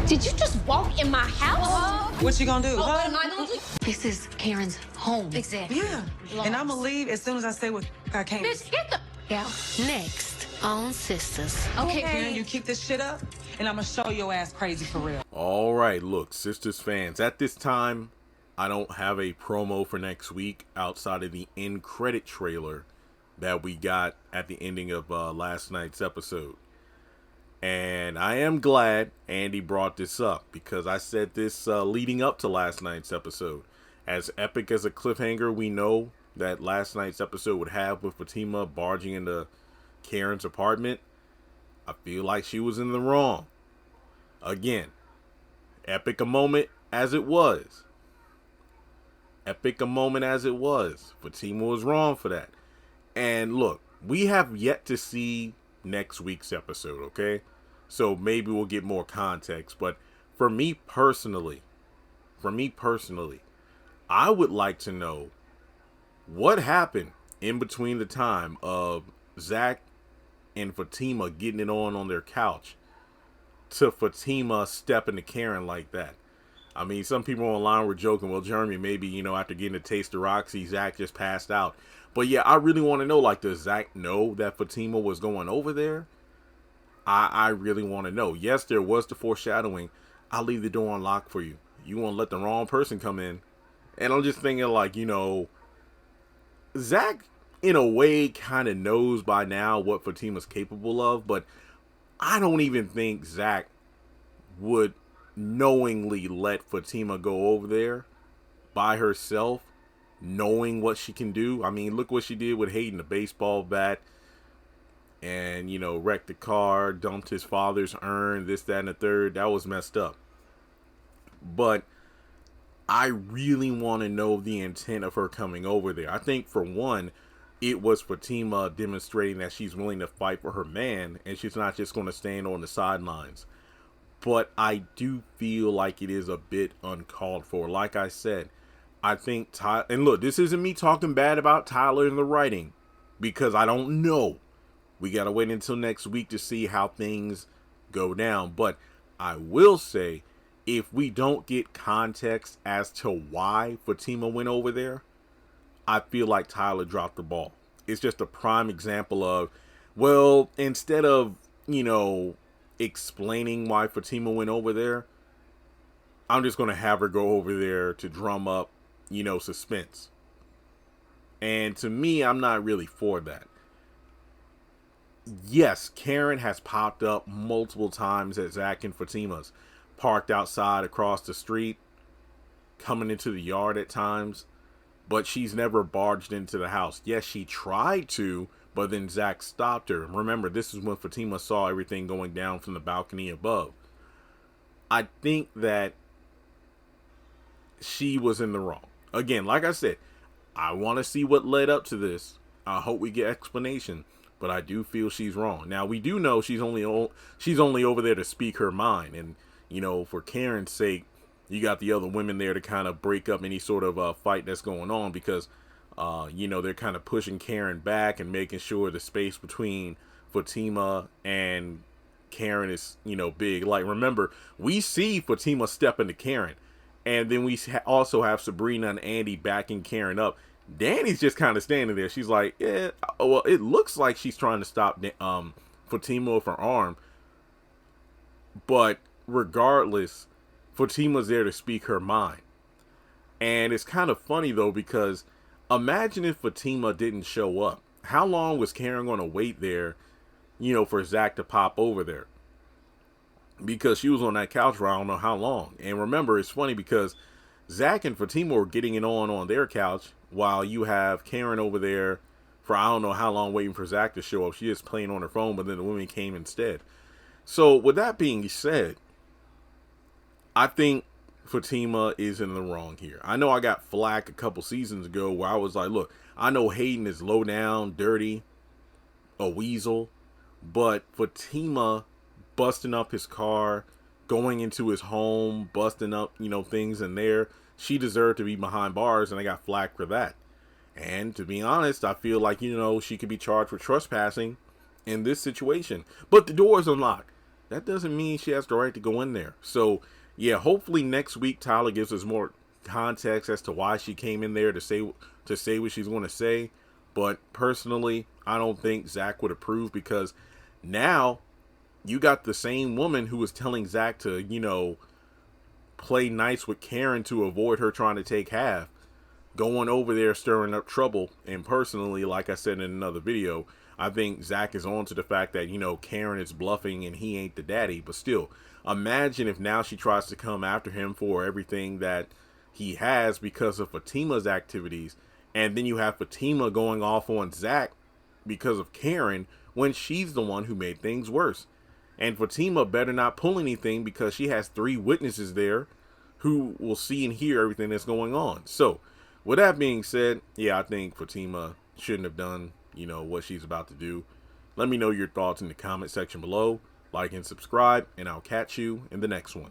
Did you just walk in my house? What you gonna do, What huh? am I gonna do? This is Karen's home. Exactly. Yeah. And I'ma leave as soon as I say what I came. Bitch, get the out. Next on Sistas. Okay. Karen, you keep this shit up, and I'ma show your ass crazy for real. All right, look, Sistas fans, at this time, I don't have a promo for next week outside of the end credit trailer that we got at the ending of last night's episode. And I am glad Andy brought this up because I said this leading up to last night's episode. As epic as a cliffhanger we know that last night's episode would have with Fatima barging into Karen's apartment, I feel like she was in the wrong. Again, epic a moment as it was. Epic a moment as it was. Fatima was wrong for that. And look, we have yet to see next week's episode, okay? So maybe we'll get more context. But for me personally, I would like to know what happened in between the time of Zach and Fatima getting it on their couch to Fatima stepping to Karen like that. I mean, some people online were joking, well, Jeremy, maybe, after getting a taste of Roxy, Zach just passed out. But yeah, I really want to know, like, does Zach know that Fatima was going over there? I really want to know. Yes, there was the foreshadowing. I'll leave the door unlocked for you. You won't let the wrong person come in. And I'm just thinking, like, Zach, in a way, kind of knows by now what Fatima's capable of. But I don't even think Zach would knowingly let Fatima go over there by herself, knowing what she can do. I mean, look what she did with Hayden, the baseball bat, and, wrecked the car, dumped his father's urn, this, that, and the third. That was messed up. But I really want to know the intent of her coming over there. I think, for one, it was Fatima demonstrating that she's willing to fight for her man, and she's not just going to stand on the sidelines. But I do feel like it is a bit uncalled for. Like I said, I think Tyler, and look, this isn't me talking bad about Tyler in the writing, because I don't know. We got to wait until next week to see how things go down. But I will say, if we don't get context as to why Fatima went over there, I feel like Tyler dropped the ball. It's just a prime example of, well, instead of, explaining why Fatima went over there, I'm just going to have her go over there to drum up, suspense. And to me, I'm not really for that. Yes, Karen has popped up multiple times at Zach and Fatima's, parked outside across the street, coming into the yard at times, but she's never barged into the house. Yes, she tried to, but then Zach stopped her. Remember, this is when Fatima saw everything going down from the balcony above. I think that she was in the wrong. Again, like I said, I want to see what led up to this. I hope we get explanation, but I do feel she's wrong. Now, we do know she's only over there to speak her mind, and for Karen's sake, you got the other women there to kind of break up any sort of fight that's going on, because they're kind of pushing Karen back and making sure the space between Fatima and Karen is, big. Like, remember, we see Fatima step into Karen, and then we also have Sabrina and Andy backing Karen up. Danny's just kind of standing there. She's like, yeah, well, it looks like she's trying to stop Fatima with her arm. But regardless, Fatima's there to speak her mind. And it's kind of funny, though, because imagine if Fatima didn't show up. How long was Karen going to wait there, for Zach to pop over there? Because she was on that couch for I don't know how long. And remember, it's funny because Zach and Fatima were getting it on their couch, while you have Karen over there for I don't know how long waiting for Zach to show up. She is playing on her phone, but then the women came instead. So with that being said, I think Fatima is in the wrong here. I know I got flack a couple seasons ago where I was like, look, I know Hayden is low down, dirty, a weasel, but Fatima busting up his car, going into his home, busting up, things in there, she deserved to be behind bars, and I got flack for that. And to be honest, I feel like, she could be charged for trespassing in this situation. But the door is unlocked. that doesn't mean she has the right to go in there. So, yeah, hopefully next week Tyler gives us more context as to why she came in there to say what she's going to say. But personally, I don't think Zach would approve, because now you got the same woman who was telling Zach to, play nice with Karen to avoid her trying to take half, going over there stirring up trouble. And personally, like I said in another video, I think Zach is on to the fact that, Karen is bluffing and he ain't the daddy. But still, imagine if now she tries to come after him for everything that he has because of Fatima's activities. And then you have Fatima going off on Zach because of Karen when she's the one who made things worse. And Fatima better not pull anything, because she has 3 witnesses there who will see and hear everything that's going on. So, with that being said, yeah, I think Fatima shouldn't have done, what she's about to do. Let me know your thoughts in the comment section below. Like and subscribe, and I'll catch you in the next one.